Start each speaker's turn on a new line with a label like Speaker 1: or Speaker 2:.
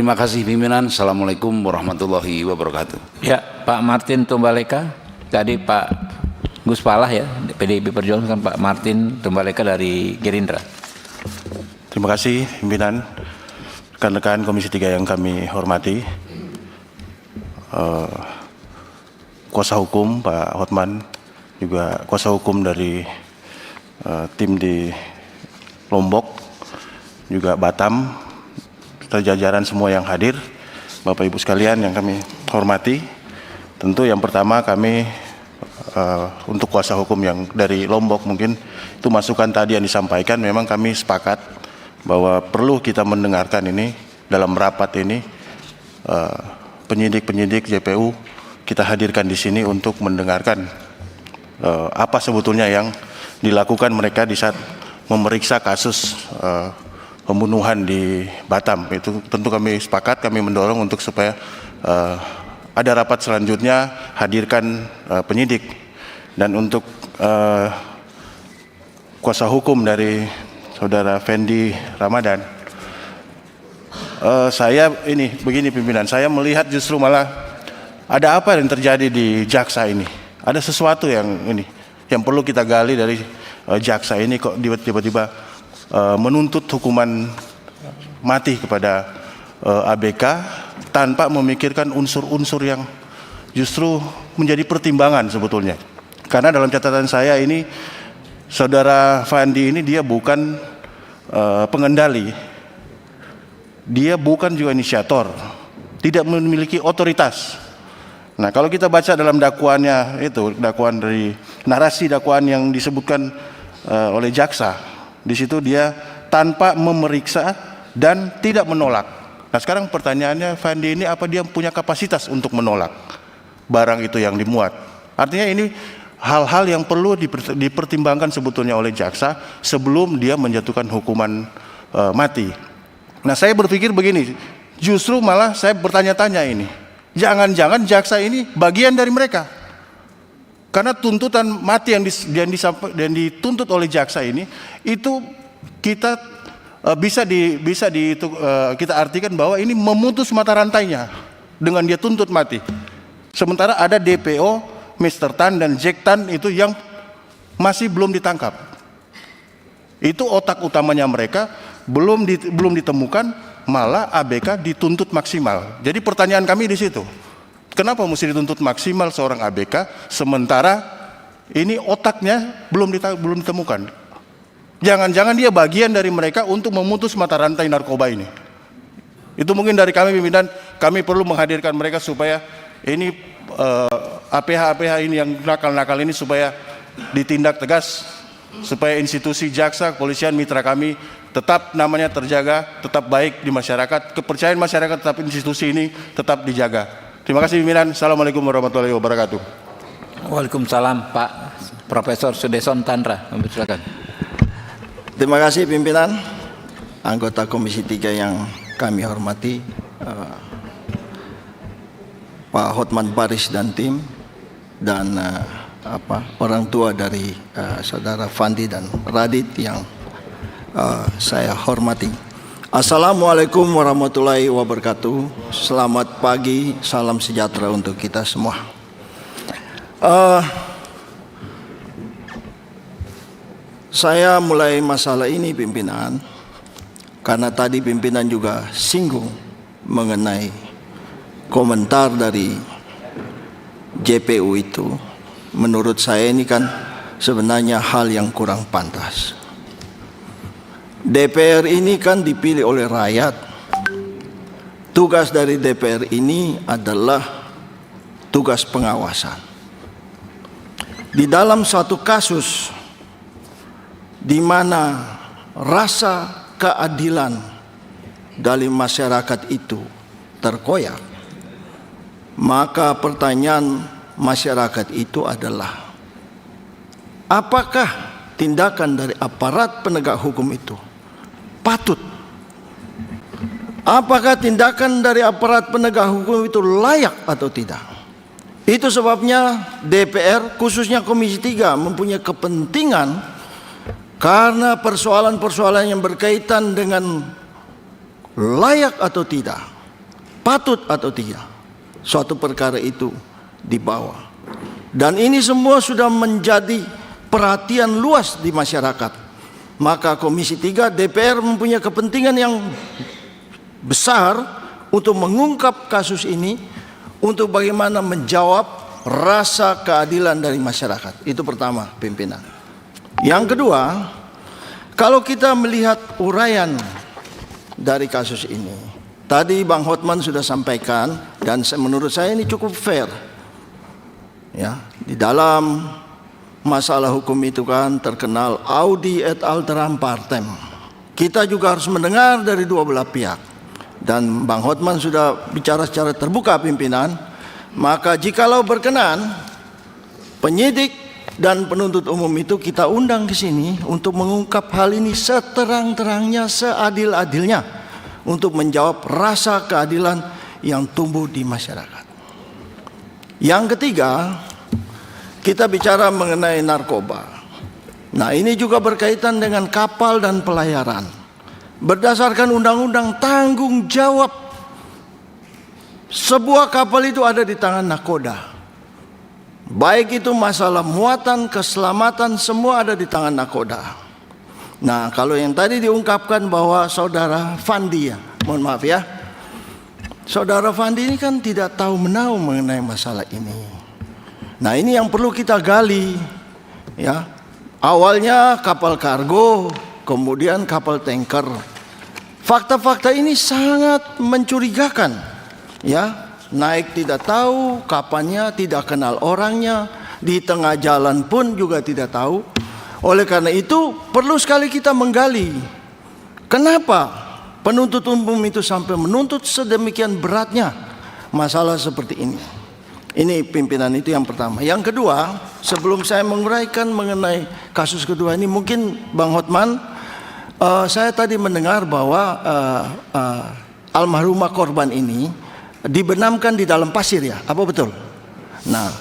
Speaker 1: Terima kasih pimpinan. Assalamualaikum warahmatullahi wabarakatuh.
Speaker 2: Ya, Pak Martin Tumbaleka, tadi Pak Gus Palah ya, PDIP Perjuangan, Pak Martin Tumbaleka dari Gerindra.
Speaker 3: Terima kasih pimpinan, rekan-rekan Komisi 3 yang kami hormati, kuasa hukum Pak Hotman, juga kuasa hukum dari tim di Lombok, juga Batam, jajaran semua yang hadir, Bapak Ibu sekalian yang kami hormati. Tentu yang pertama kami untuk kuasa hukum yang dari Lombok, mungkin itu masukan tadi yang disampaikan, memang kami sepakat bahwa perlu kita mendengarkan ini dalam rapat ini, penyidik-penyidik JPU kita hadirkan di sini untuk mendengarkan apa sebetulnya yang dilakukan mereka di saat memeriksa kasus pembunuhan di Batam. Itu tentu kami sepakat, kami mendorong untuk supaya ada rapat selanjutnya hadirkan penyidik. Dan untuk kuasa hukum dari Saudara Fendi Ramadan, saya ini begini pimpinan, saya melihat justru malah ada apa yang terjadi di jaksa ini. Ada sesuatu yang ini yang perlu kita gali dari jaksa ini, kok tiba-tiba menuntut hukuman mati kepada ABK tanpa memikirkan unsur-unsur yang justru menjadi pertimbangan sebetulnya. Karena dalam catatan saya ini, Saudara Fandi ini dia bukan pengendali, dia bukan juga inisiator, tidak memiliki otoritas. Nah, kalau kita baca dalam dakwaannya itu, dakwaan dari narasi dakwaan yang disebutkan oleh jaksa, di situ dia tanpa memeriksa dan tidak menolak. Nah, sekarang pertanyaannya, Fandi ini apa dia punya kapasitas untuk menolak barang itu yang dimuat? Artinya ini hal-hal yang perlu dipertimbangkan sebetulnya oleh jaksa sebelum dia menjatuhkan hukuman mati. Nah, saya berpikir begini, justru malah saya bertanya-tanya ini, jangan-jangan jaksa ini bagian dari mereka. Karena tuntutan mati yang dituntut oleh jaksa ini, itu kita kita artikan bahwa ini memutus mata rantainya dengan dia tuntut mati. Sementara ada DPO, Mr. Tan dan Jack Tan itu yang masih belum ditangkap. Itu otak utamanya mereka belum ditemukan, malah ABK dituntut maksimal. Jadi pertanyaan kami di situ, kenapa mesti dituntut maksimal seorang ABK sementara ini otaknya belum ditemukan? Jangan-jangan dia bagian dari mereka untuk memutus mata rantai narkoba ini. Itu mungkin dari kami pimpinan, kami perlu menghadirkan mereka supaya ini APH-APH ini yang nakal-nakal ini supaya ditindak tegas, supaya institusi jaksa, kepolisian, mitra kami tetap namanya terjaga, tetap baik di masyarakat, kepercayaan masyarakat tetap institusi ini tetap dijaga. Terima kasih pimpinan. Assalamualaikum warahmatullahi wabarakatuh.
Speaker 2: Waalaikumsalam. Pak Profesor Sudeson Tandra, silakan.
Speaker 4: Terima kasih pimpinan, anggota Komisi 3 yang kami hormati, Pak Hotman Paris dan tim, dan orang tua dari Saudara Fandi dan Radit yang saya hormati. Assalamualaikum warahmatullahi wabarakatuh. Selamat pagi, salam sejahtera untuk kita semua. Saya mulai masalah ini pimpinan, karena tadi pimpinan juga singgung mengenai komentar dari JPU itu. Menurut saya ini kan sebenarnya hal yang kurang pantas. DPR ini kan dipilih oleh rakyat. Tugas dari DPR ini adalah tugas pengawasan. Di dalam satu kasus di mana rasa keadilan dari masyarakat itu terkoyak, maka pertanyaan masyarakat itu adalah, apakah tindakan dari aparat penegak hukum itu patut? Apakah tindakan dari aparat penegak hukum itu layak atau tidak? Itu sebabnya DPR, khususnya Komisi 3, mempunyai kepentingan. Karena persoalan-persoalan yang berkaitan dengan layak atau tidak, patut atau tidak suatu perkara itu dibawa. Dan ini semua sudah menjadi perhatian luas di masyarakat. Maka Komisi 3 DPR mempunyai kepentingan yang besar untuk mengungkap kasus ini, untuk bagaimana menjawab rasa keadilan dari masyarakat. Itu pertama, pimpinan. Yang kedua, kalau kita melihat uraian dari kasus ini, tadi Bang Hotman sudah sampaikan, dan menurut saya ini cukup fair. Ya, di dalam masalah hukum itu kan terkenal audi et alteram partem. Kita juga harus mendengar dari dua belah pihak. Dan Bang Hotman sudah bicara secara terbuka, pimpinan. Maka jikalau berkenan, penyidik dan penuntut umum itu kita undang ke sini untuk mengungkap hal ini seterang-terangnya, seadil-adilnya, untuk menjawab rasa keadilan yang tumbuh di masyarakat. Yang ketiga, kita bicara mengenai narkoba. Nah, ini juga berkaitan dengan kapal dan pelayaran. Berdasarkan undang-undang tanggung jawab sebuah kapal itu ada di tangan nakoda. Baik itu masalah muatan, keselamatan, semua ada di tangan nakoda. Nah, kalau yang tadi diungkapkan bahwa saudara Fandi, ya, mohon maaf ya, saudara Fandi ini kan tidak tahu menahu mengenai masalah ini. Nah, ini yang perlu kita gali, ya. Awalnya kapal kargo, kemudian kapal tanker. Fakta-fakta ini sangat mencurigakan, ya. Naik tidak tahu kapannya, tidak kenal orangnya, di tengah jalan pun juga tidak tahu. Oleh karena itu perlu sekali kita menggali, kenapa penuntut umum itu sampai menuntut sedemikian beratnya masalah seperti ini. Ini pimpinan, itu yang pertama. Yang kedua, sebelum saya menguraikan mengenai kasus kedua ini, mungkin Bang Hotman, saya tadi mendengar bahwa almarhumah korban ini dibenamkan di dalam pasir, ya, apa betul? Nah,